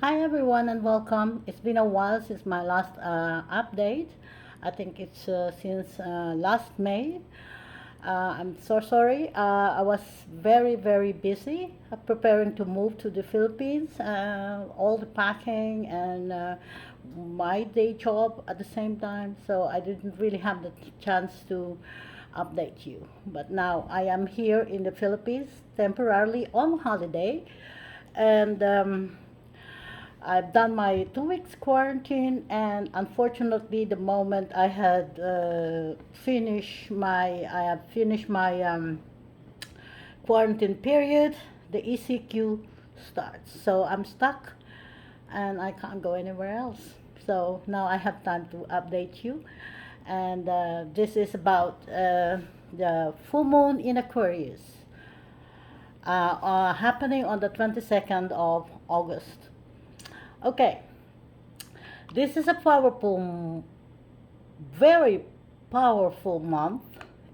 Hi everyone and welcome. It's been a while since my last update. I think it's since last May. I'm so sorry. I was very busy preparing to move to the Philippines. All the packing and my day job at the same time. So I didn't really have the chance to update you. But now I am here in the Philippines temporarily on holiday and I've done my 2 weeks quarantine, and unfortunately, the moment I had I have finished my quarantine period, the ECQ starts. So I'm stuck, and I can't go anywhere else. So now I have time to update you, and this is about the full moon in Aquarius, happening on the 22nd of August. Okay, this is a powerful, very powerful month.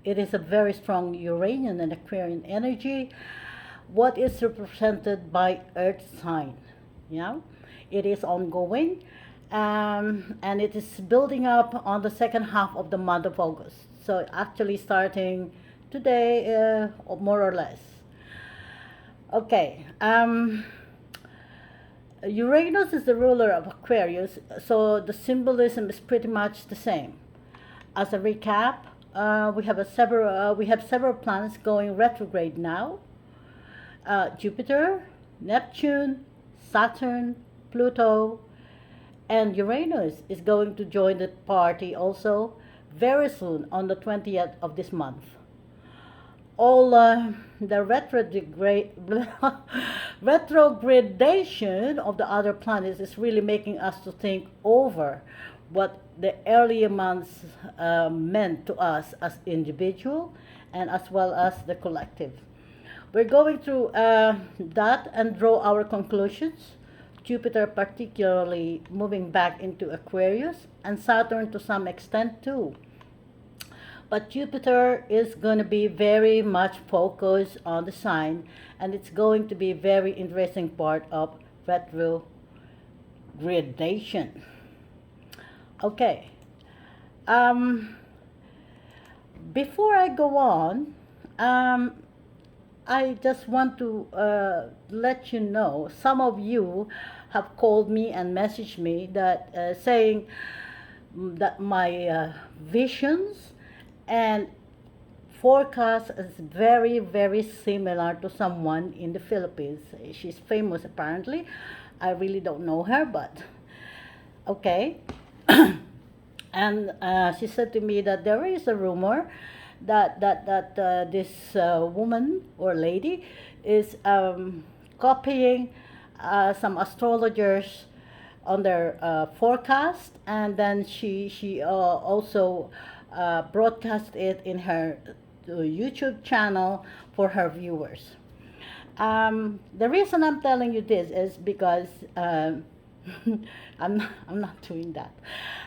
It is a very strong Uranian and Aquarian energy. What is represented by Earth sign? Yeah, it is ongoing, and it is building up on the second half of the month of August. So actually starting today, more or less. Okay. Uranus is the ruler of Aquarius, so the symbolism is pretty much the same. As a recap, we have several planets going retrograde now. Jupiter, Neptune, Saturn, Pluto, and Uranus is going to join the party also very soon on the 20th of this month. All the retrogradation of the other planets is really making us to think over what the earlier months meant to us as individual and as well as the collective. We're going through that and draw our conclusions. Jupiter particularly moving back into Aquarius and Saturn to some extent too. But Jupiter is going to be very much focused on the sign, and it's going to be a very interesting part of retrogradation. Okay. Um, Before I go on, um, I just want to let you know some of you have called me and messaged me that saying that my visions and forecast is very similar to someone in the Philippines. She's famous apparently. I really don't know her, but okay. And she said to me that there is a rumor that this woman or lady is copying some astrologers on their forecast, and then she also broadcast it in her YouTube channel for her viewers. The reason I'm telling you this is because I'm not doing that.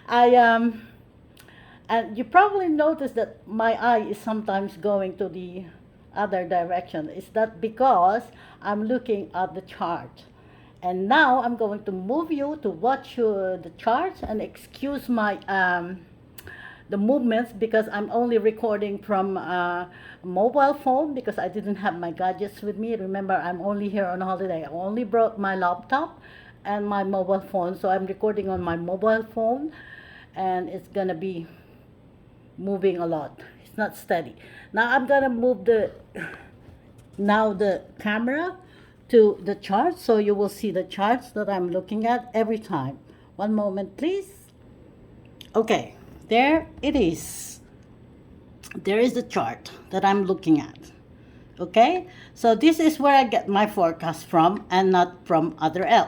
I and you probably notice that my eye is sometimes going to the other direction. Is that because I'm looking at the chart? And now I'm going to move you to watch the charts and excuse my the movements because I'm only recording from mobile phone because I didn't have my gadgets with me. Remember, I'm only here on holiday. I only brought my laptop and my mobile phone, so I'm recording on my mobile phone, and it's gonna be moving a lot. It's not steady. Now I'm gonna move the camera to the chart so you will see the charts that I'm looking at every time. One moment, please. Okay, there it is. There is the chart that I'm looking at. Okay, so this is where I get my forecast from and not from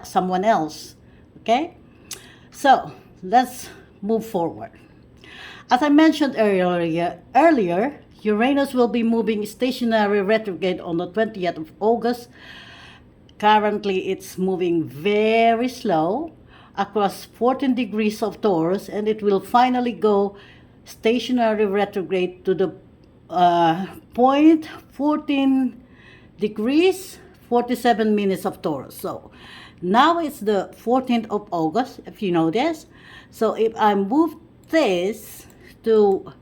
someone else. Okay, so let's move forward. As I mentioned earlier, Uranus will be moving stationary retrograde on the 20th of August. Currently, it's moving very slow across 14 degrees of Taurus, and it will finally go stationary retrograde to the point 14 degrees 47 minutes of Taurus. So Now it's the 14th of August, if you know this. So if I move this to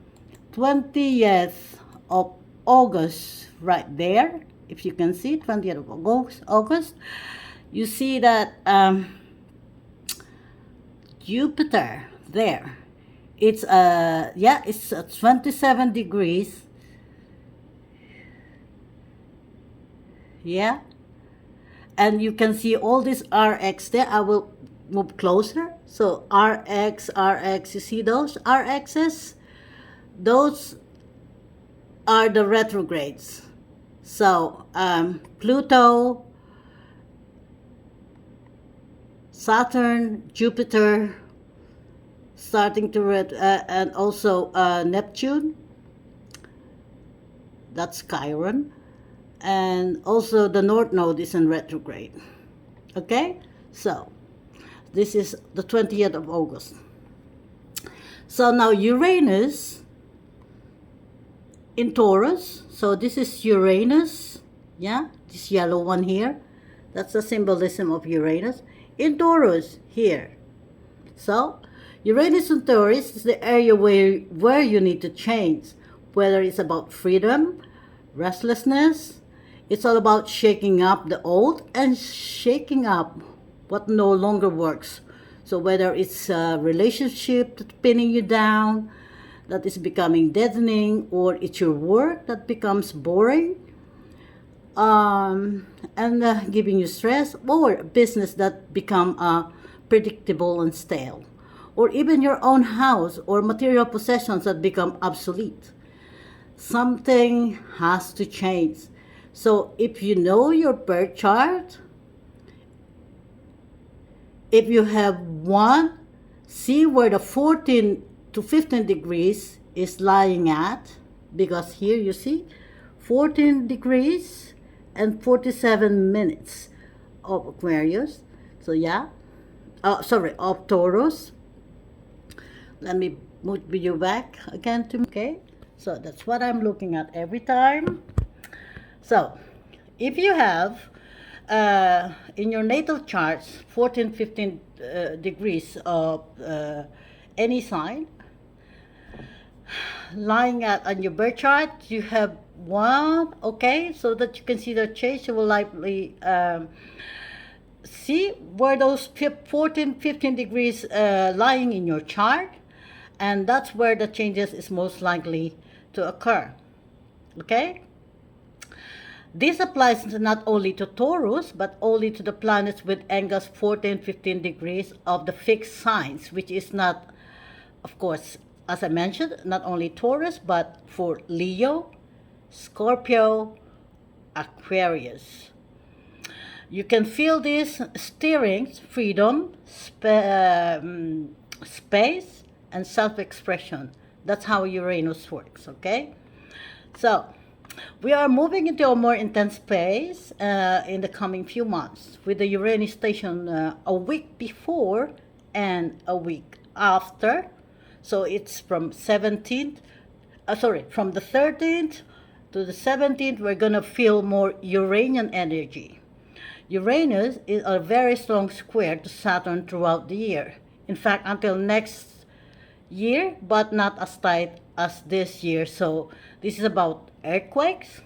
20th of August right there, if you can see 20th of August, you see that Jupiter there. It's yeah, it's 27 degrees. Yeah, and you can see all this RX there. I will move closer. So RX, you see those RXs? Those are the retrogrades. So Pluto, Saturn, Jupiter, starting to and also Neptune, that's Chiron, and also the North Node is in retrograde. Okay, so this is the 20th of August. So now Uranus in Taurus. So this is Uranus, yeah, this yellow one here. That's the symbolism of Uranus in Taurus here. So Uranus in Taurus is the area where you need to change, whether it's about freedom, restlessness. It's all about shaking up the old and shaking up what no longer works. So whether it's a relationship that's pinning you down, that is becoming deadening, or it's your work that becomes boring, and giving you stress, or business that become predictable and stale, or even your own house or material possessions that become obsolete. Something has to change. So if you know your birth chart, if you have one, see where the 14 to 15 degrees is lying at, because here you see 14 degrees and 47 minutes of Aquarius. So yeah, sorry, of Taurus. Let me move you back again to, okay? So that's what I'm looking at every time. So if you have in your natal charts 14, 15 degrees of any sign lying at on your birth chart, you have one, okay, so that you can see the change. You will likely see where those 14, 15 degrees lying in your chart, and that's where the changes is most likely to occur. Okay, this applies not only to Taurus, but only to the planets with angles 14, 15 degrees of the fixed signs, which is not, of course, as I mentioned, not only Taurus, but for Leo, Scorpio, Aquarius. You can feel this steering, freedom, space, and self-expression. That's how Uranus works, okay? So, we are moving into a more intense phase in the coming few months, with the Uranus station a week before and a week after. So it's from 17th, from the 13th to the 17th, we're gonna feel more Uranian energy. Uranus is a very strong square to Saturn throughout the year. In fact, until next year, but not as tight as this year. So this is about earthquakes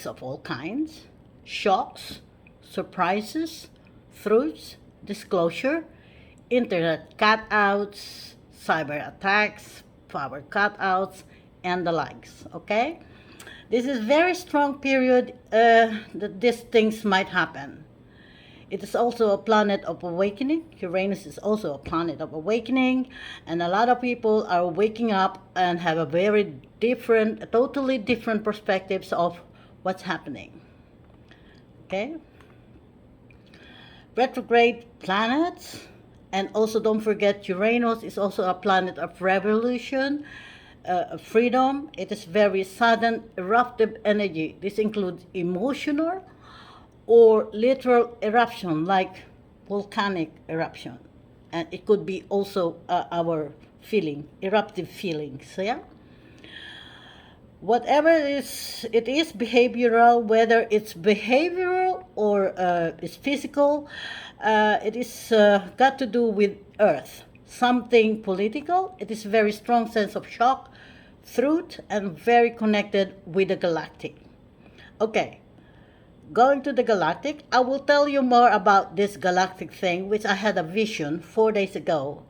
of all kinds, shocks, surprises, truths, disclosure, internet cutouts, cyber attacks, power cutouts, and the likes. Okay, this is very strong period that these things might happen. It is also a planet of awakening. Uranus is also a planet of awakening, and a lot of people are waking up and have a very different, totally different perspectives of what's happening. Okay? Retrograde planets, and also don't forget Uranus is also a planet of revolution, freedom. It is very sudden, eruptive energy. This includes emotional or literal eruption, like volcanic eruption, and it could be also our feeling, eruptive feelings. So yeah, whatever it is behavioral, whether it's behavioral or is physical. It is got to do with Earth. Something political. It is very strong sense of shock, truth, and very connected with the galactic. Okay, going to the galactic, I will tell you more about this galactic thing, which I had a vision 4 days ago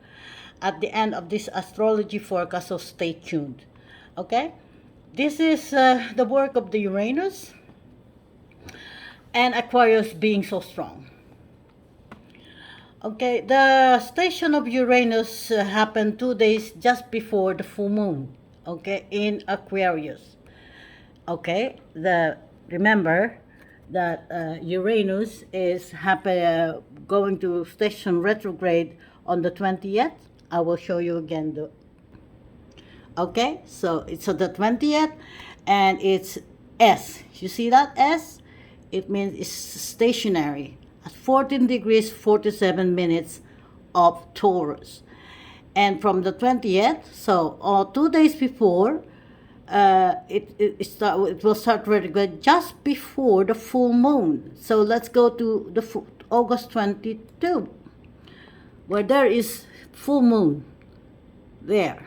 at the end of this astrology forecast, so stay tuned. Okay, this is the work of the Uranus and Aquarius being so strong. Okay, the station of Uranus happened 2 days just before the full moon. Okay, in Aquarius. Okay, the remember that Uranus is going to station retrograde on the 20th. I will show you again the. Okay, so it's on the 20th, and it's S. You see that S? It means it's stationary at 14 degrees 47 minutes of Taurus. And from the 20th, so 2 days before, it will start retrograde just before the full moon. So let's go to the August 22, where there is full moon there.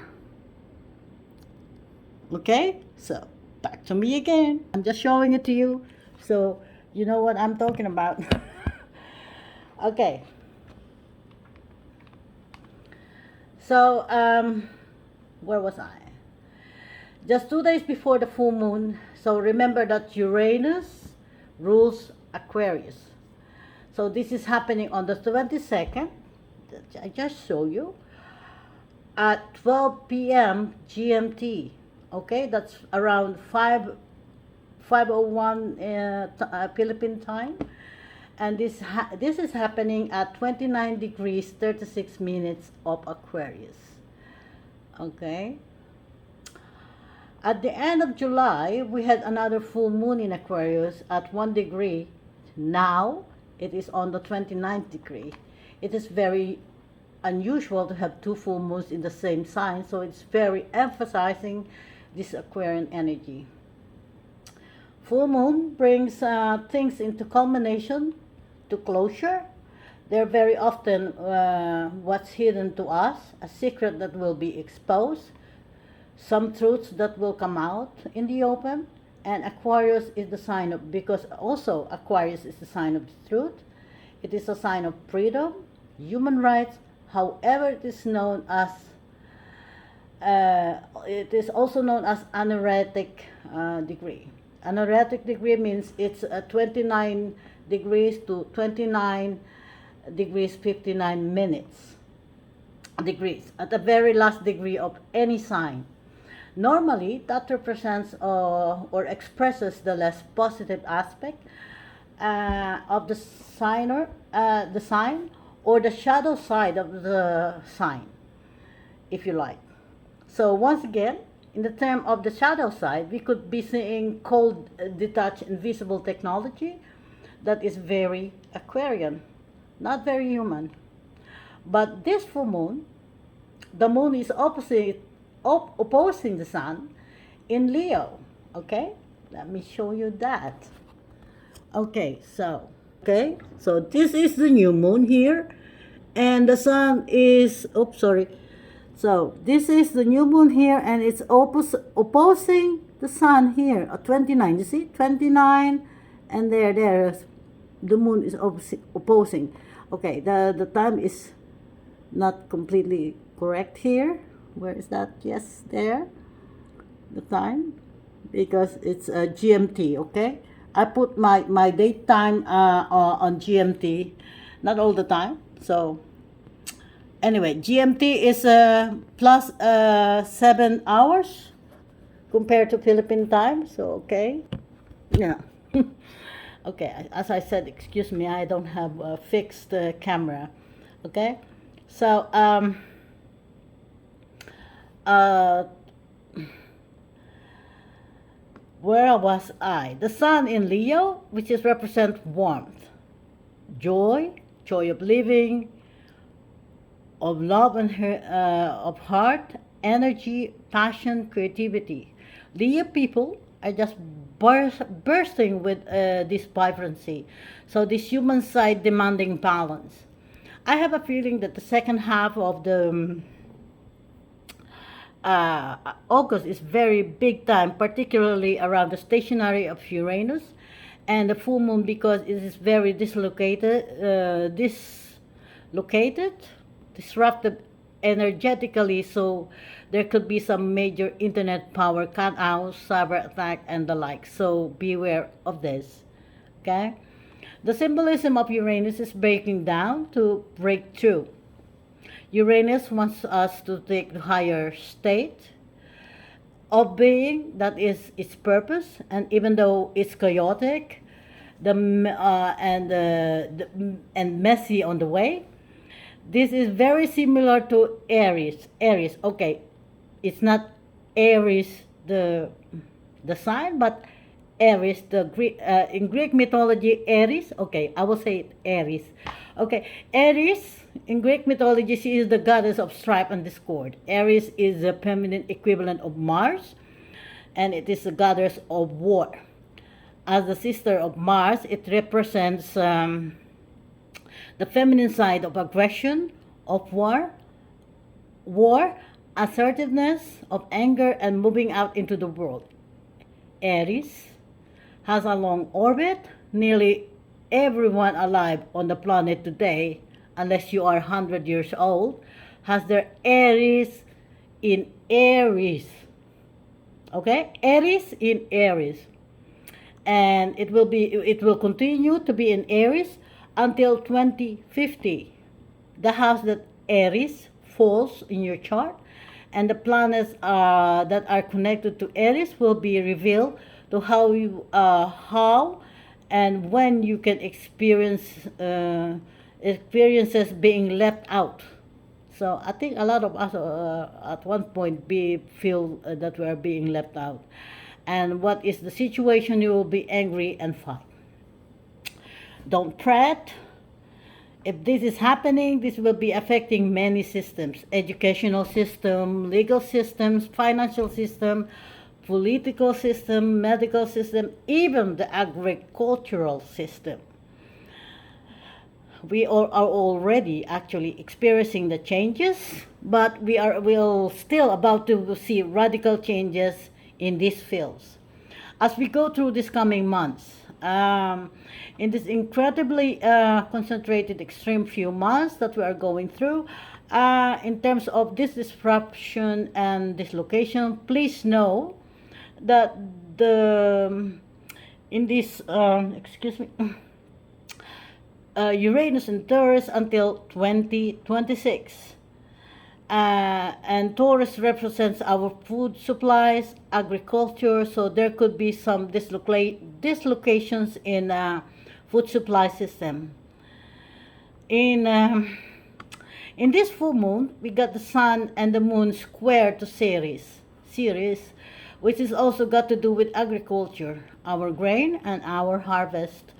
Okay, so back to me again. I'm just showing it to you, so you know what I'm talking about. Okay. So, where was I? Just 2 days before the full moon. So remember that Uranus rules Aquarius. So this is happening on the 22nd. I just show you at 12 p.m. GMT. Okay, that's around 5:01 Philippine time, and this is happening at 29 degrees 36 minutes of Aquarius. Okay. At the end of July, we had another full moon in Aquarius at 1 degree. Now it is on the 29th degree. It is very unusual to have two full moons in the same sign, so it's very emphasizing this Aquarian energy. Full moon brings things into culmination, to closure. They're very often what's hidden to us, a secret that will be exposed, some truths that will come out in the open. And Aquarius is the sign of, because also Aquarius is the sign of the truth. It is a sign of freedom, human rights, however it is known as, it is also known as anaretic degree. Anaretic degree means it's 29 degrees to 29 degrees 59 minutes degrees at the very last degree of any sign. Normally, that represents or expresses the less positive aspect of the sign, or the shadow side of the sign, if you like. So once again, in the term of the shadow side, we could be seeing cold, detached, invisible technology that is very Aquarian, not very human. But this full moon, the moon is opposing the sun in Leo. Okay, let me show you that. Okay, so this is the new moon here, and the sun is, oops, sorry. So this is the new moon here, and it's opposing the sun here at 29. You see, 29, and there, the moon is opposing. Okay, the time is not completely correct here. Where is that? Yes, there, the time, because it's GMT. Okay, I put my date time on GMT, not all the time. So anyway, GMT is plus 7 hours compared to Philippine time. So okay, yeah. Okay, as I said, excuse me, I don't have a fixed camera. Okay, so where was I? The sun in Leo, which is represent warmth, joy of living, of love and of heart, energy, passion, creativity. Leo people are just bursting with this vibrancy. So this human side demanding balance. I have a feeling that the second half of the August is very big time, particularly around the stationary of Uranus and the full moon because it is very dislocated, disrupted energetically. So there could be some major internet power cutouts, cyber attack, and the like. So beware of this. Okay. The symbolism of Uranus is breaking down to break through. Uranus wants us to take the higher state of being, that is its purpose, and even though it's chaotic, and messy on the way, this is very similar to Aries. Aries, okay, it's not Aries the sign, but Aries, the Greek in Greek mythology, Aries. Okay, I will say it, Aries. Okay, Aries in Greek mythology, she is the goddess of strife and discord. Aries is the feminine equivalent of Mars, and it is the goddess of war. As the sister of Mars, it represents the feminine side of aggression, of war, assertiveness, of anger, and moving out into the world. Aries has a long orbit. Nearly everyone alive on the planet today, unless you are 100 years old, has their Aries in Aries. Okay? Aries in Aries. And it will continue to be in Aries until 2050. The house that Aries falls in your chart and the planets that are connected to Aries will be revealed to how and when you can experience experiences being left out. So I think a lot of us at one point feel that we are being left out. And what is the situation? You will be angry and fight. Don't fret. If this is happening, this will be affecting many systems: educational system, legal systems, financial system, political system, medical system, even the agricultural system. We are already actually experiencing the changes, but we'll still about to see radical changes in these fields as we go through these coming months. In this incredibly concentrated extreme few months that we are going through, in terms of this disruption and dislocation, please know that the in this excuse me Uranus in Taurus until 2026. And Taurus represents our food supplies, agriculture, so there could be some dislocations in food supply system. In in this full moon, we got the sun and the moon square to Ceres, which is also got to do with agriculture, our grain and our harvest,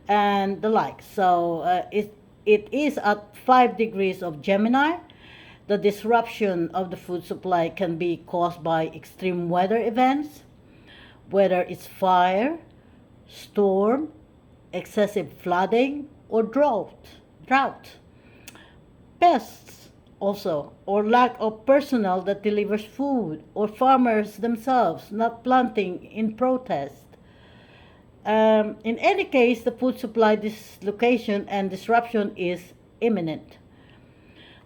and the like. So it is at 5 degrees of Gemini. The disruption of the food supply can be caused by extreme weather events, whether it's fire, storm, excessive flooding, or drought. Pests also, or lack of personnel that delivers food, or farmers themselves not planting in protest. In any case, the food supply dislocation and disruption is imminent.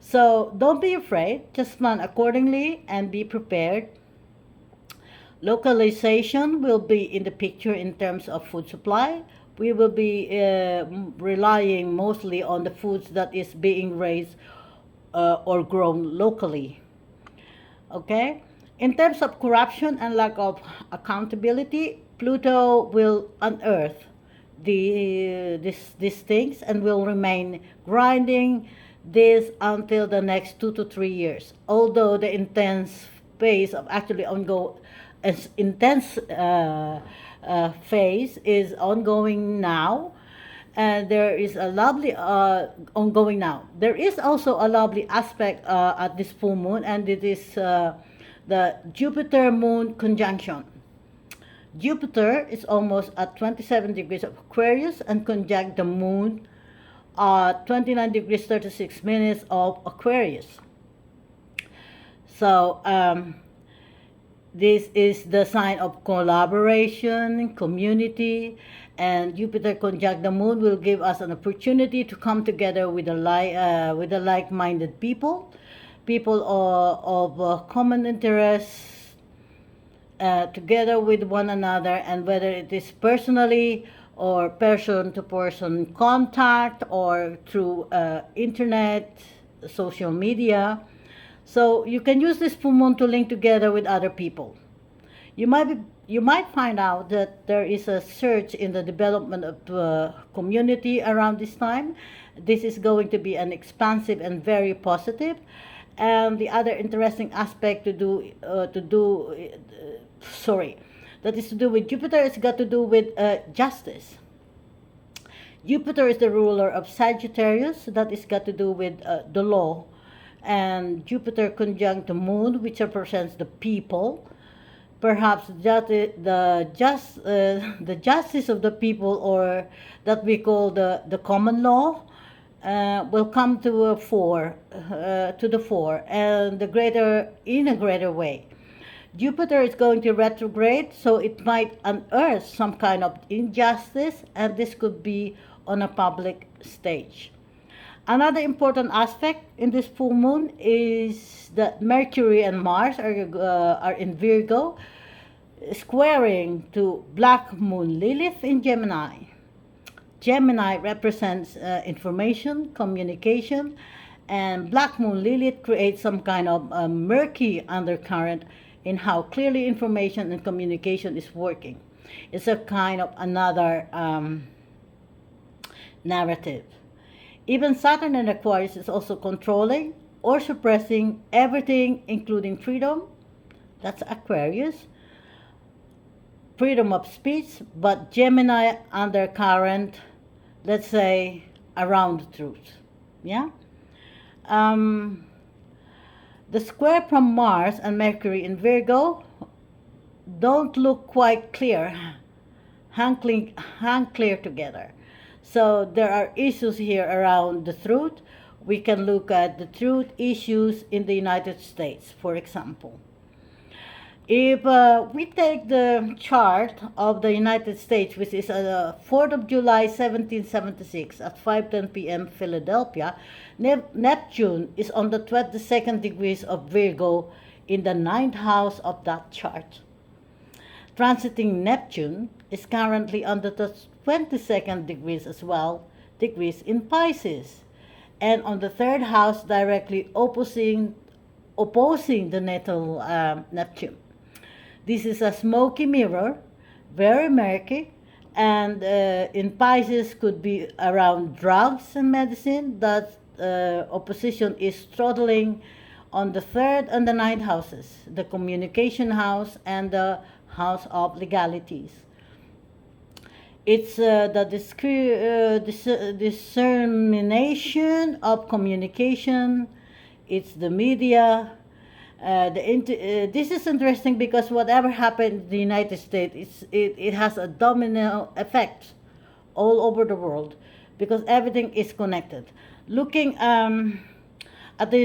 So don't be afraid, just plan accordingly and be prepared. Localization will be in the picture in terms of food supply. We will be relying mostly on the foods that is being raised or grown locally. Okay? In terms of corruption and lack of accountability, Pluto will unearth these things and will remain grinding this until the next 2 to 3 years. Although the intense phase of actually intense phase is ongoing now, and there is a lovely ongoing now. There is also a lovely aspect at this full moon, and it is the Jupiter Moon conjunction. Jupiter is almost at 27 degrees of Aquarius and conjunct the moon at 29 degrees 36 minutes of Aquarius. So this is the sign of collaboration, community, and Jupiter conjunct the moon will give us an opportunity to come together with the like-minded people, people of common interests, together with one another, and whether it is personally or person to person contact or through internet, social media. So you can use this full moon to link together with other people. You might find out that there is a surge in the development of the community around this time. This is going to be an expansive and very positive. And the other interesting aspect sorry, that is to do with Jupiter. It's got to do with justice. Jupiter is the ruler of Sagittarius. That is got to do with the law, and Jupiter conjunct the moon, which represents the people. Perhaps the justice of the people, or that we call the common law, will come to the fore, and the greater in a greater way. Jupiter is going to retrograde, so it might unearth some kind of injustice, and this could be on a public stage. Another important aspect in this full moon is that Mercury and Mars are in Virgo, squaring to Black Moon Lilith in Gemini. Gemini represents information, communication, and Black Moon Lilith creates some kind of murky undercurrent in how clearly information and communication is working. It's a kind of another narrative. Even Saturn in Aquarius is also controlling or suppressing everything, including freedom. That's Aquarius. Freedom of speech, but Gemini undercurrent, let's say, around the truth. Yeah? The square from Mars and Mercury in Virgo don't look quite clear, hang clear together. So there are issues here around the truth. We can look at the truth issues in the United States, for example. If we take the chart of the United States, which is 4th of July 1776 at 5:10 p.m. Philadelphia, Neptune is on the 22nd degrees of Virgo in the ninth house of that chart. Transiting Neptune is currently on the 22nd degrees as well, degrees in Pisces, and on the third house directly opposing the natal Neptune. This is a smoky mirror, very murky, and in Pisces could be around drugs and medicine. That opposition is throttling on the third and the ninth houses, the communication house and the house of legalities. It's the dissemination of communication. It's the media. This is interesting because whatever happened in the United States, it has a domino effect all over the world because everything is connected. Looking at the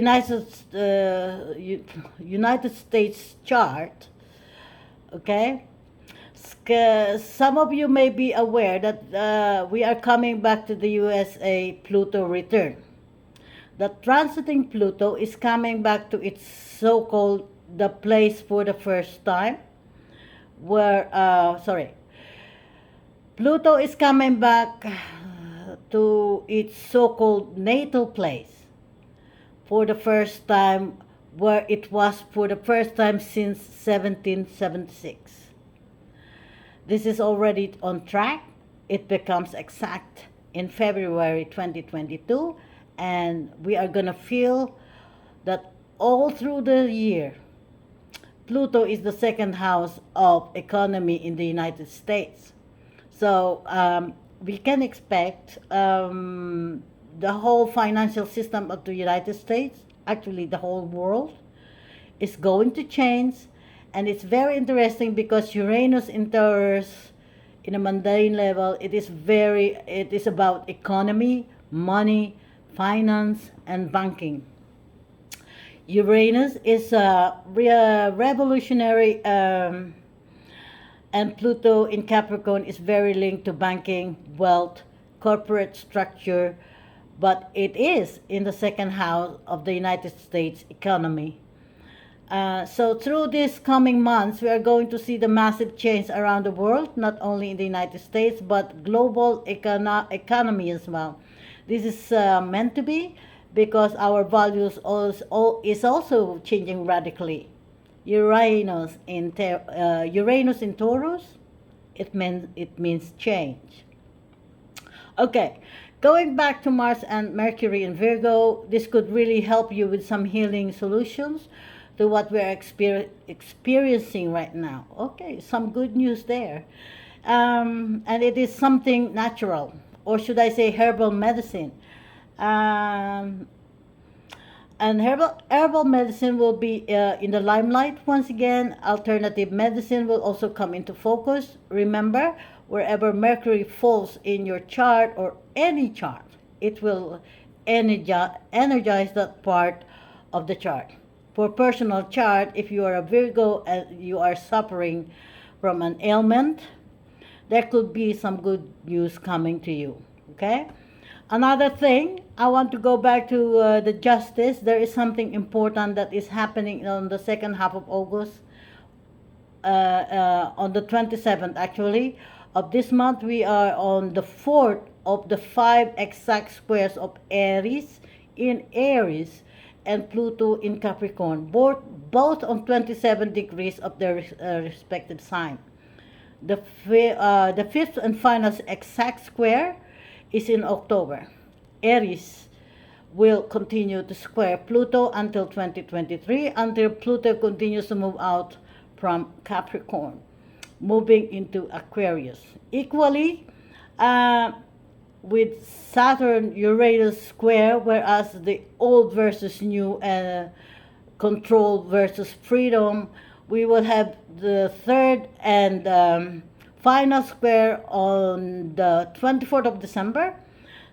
United States chart, okay, some of you may be aware that we are coming back to the USA Pluto return. The transiting Pluto is coming back to its so-called the place for the first time, where Pluto is coming back to its so-called natal place for the first time, where it was for the first time since 1776. This is already on track. It becomes exact in February 2022, and we are going to feel that all through the year. Pluto is the second house of economy in the United States. So we can expect the whole financial system of the United States, actually the whole world, is going to change, And it's very interesting because Uranus in Taurus, in a mundane level, it is about economy, money, finance, and banking. Uranus is a revolutionary, and Pluto in Capricorn is very linked to banking, wealth, corporate structure, but it is in the second house of the United States economy. So through these coming months, we are going to see the massive change around the world, not only in the United States, but global economy as well. This is meant to be because our values is also changing radically. Uranus in Taurus, it means change. Okay, going back to Mars and Mercury in Virgo, this could really help you with some healing solutions to what we're experiencing right now. Okay, some good news there. And it is something natural, or should I say herbal medicine. Um, and herbal medicine will be in the limelight once again. Alternative medicine will also come into focus. Remember, wherever Mercury falls in your chart or any chart, it will energize that part of the chart. For personal chart, if you are a Virgo and you are suffering from an ailment, there could be some good news coming to you. Okay? Another thing, I want to go back to the justice. There is something important that is happening on the second half of August, on the 27th actually, of this month. We are on the fourth of the five exact squares of Aries in Aries and Pluto in Capricorn, both on 27 degrees of their respective sign. The fifth and final exact square is in October. Aries will continue to square Pluto until 2023, until Pluto continues to move out from Capricorn, moving into Aquarius. Equally, uh, with Saturn Uranus square, whereas the old versus new and control versus freedom, we will have the third and final square on the 24th of December.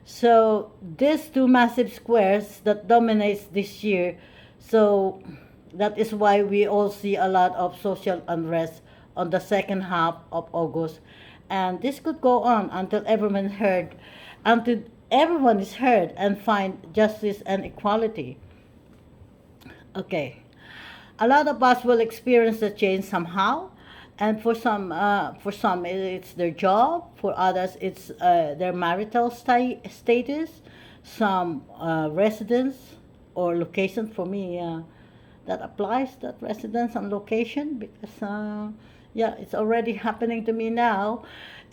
So these two massive squares that dominates this year, so that is why we all see a lot of social unrest on the second half of August. And this could go on until everyone is heard and find justice and equality. Okay, a lot of us will experience the change somehow, and for some it's their job, for others it's their marital status, some residence or location. For me, that applies, that residence and location, because yeah, it's already happening to me now.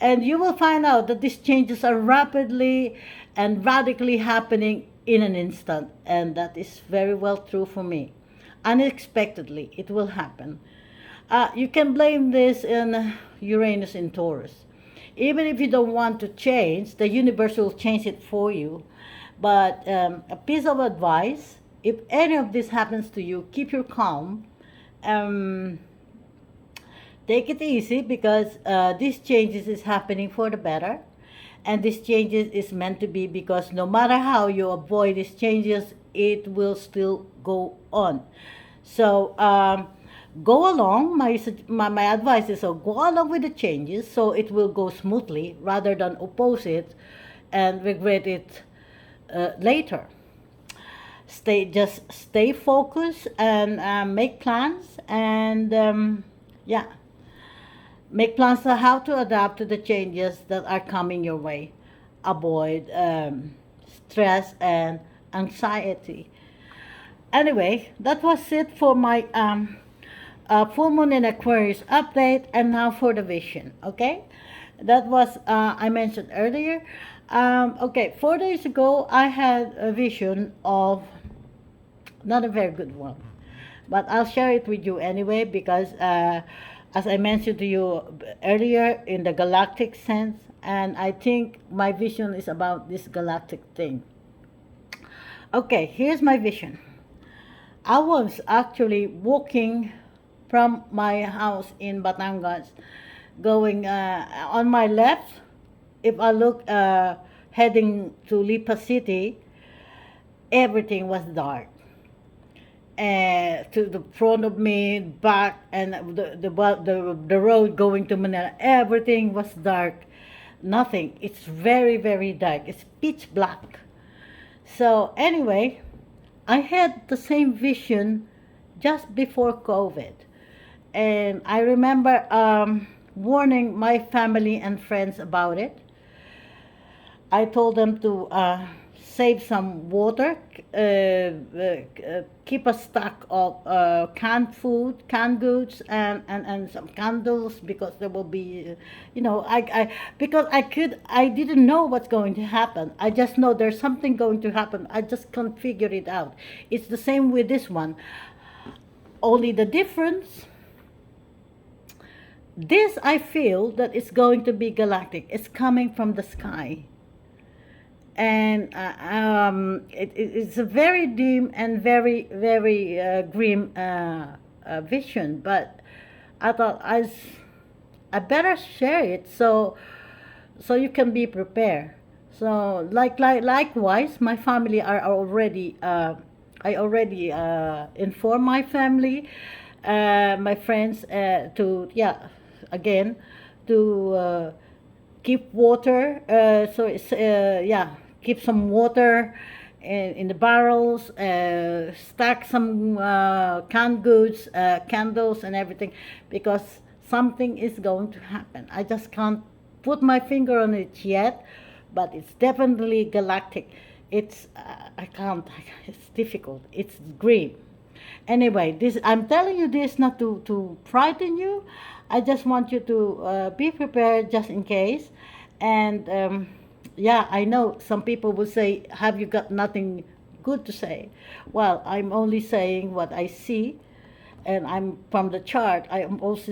And you will find out that these changes are rapidly and radically happening in an instant, and that is very well true for me. Unexpectedly it will happen. You can blame this in Uranus in Taurus. Even if you don't want to change, the universe will change it for you. But a piece of advice: if any of this happens to you, keep your calm. Um, Take it easy, because these changes is happening for the better, and these changes is meant to be, because no matter how you avoid these changes, it will still go on. So go along. My advice is, so go along with the changes, so it will go smoothly rather than oppose it and regret it later. Stay focused and make plans, and yeah, make plans on how to adapt to the changes that are coming your way. Avoid stress and anxiety. Anyway, that was it for my full moon in Aquarius update, and now for the vision. Okay, that was I mentioned earlier. Okay, 4 days ago I had a vision of, not a very good one, but I'll share it with you anyway, because as I mentioned to you earlier, in the galactic sense, and I think my vision is about this galactic thing. Okay, here's my vision. I was actually walking from my house in Batangas, going on my left. If I look heading to Lipa City, everything was dark. To the front of me, back, and the road going to Manila, everything was dark. Nothing. It's very very dark. It's pitch black. So anyway, I had the same vision just before COVID, and I remember warning my family and friends about it. I told them to save some water, keep a stock of canned food, canned goods, and some candles because there will be, because I didn't know what's going to happen. I just know there's something going to happen. I just can't figure it out. It's the same with this one. Only the difference, this I feel that it's going to be galactic. It's coming from the sky, and it's a very dim and very very grim vision. But I thought I better share it so you can be prepared. So likewise, my family are already. I already informed my family, my friends, to again, to keep water. So it's keep some water in the barrels, stack some canned goods, candles, and everything, because something is going to happen. I just can't put my finger on it yet, but it's definitely galactic. It's I can't. It's difficult. It's grim. Anyway, this I'm telling you this not to frighten you. I just want you to be prepared just in case. And yeah, I know some people will say, "Have you got nothing good to say?" Well, I'm only saying what I see, and I'm from the chart. I am also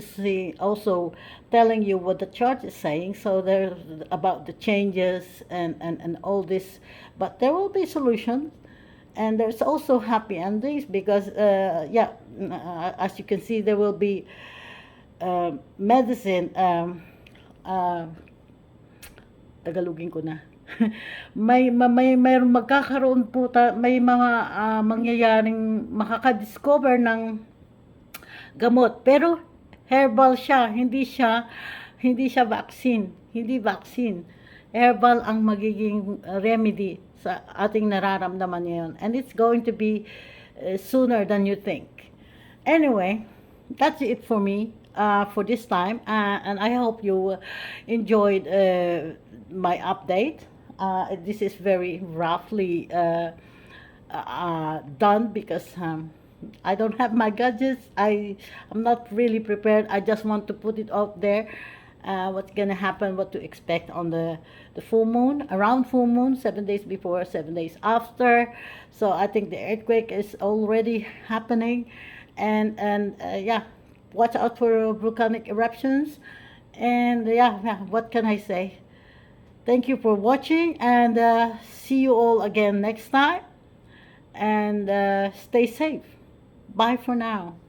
telling you what the chart is saying. So there's about the changes and all this, but there will be solutions, and there's also happy endings because as you can see, there will be medicine. Uh, Tagalogin ko na. Mayroong magkakaroon po may mga mangyayaring makaka-discover ng gamot, pero herbal siya, hindi siya vaccine, hindi vaccine. Herbal ang magiging remedy sa ating nararamdaman ngayon, and it's going to be sooner than you think. Anyway, that's it for me for this time, and I hope you enjoyed my update. This is very roughly done because I don't have my gadgets. I'm not really prepared. I just want to put it out there. What's gonna happen? What to expect on the full moon? Around full moon, 7 days before, 7 days after. So I think the earthquake is already happening, and yeah, watch out for volcanic eruptions. And yeah, what can I say? Thank you for watching, and see you all again next time. And stay safe. Bye for now.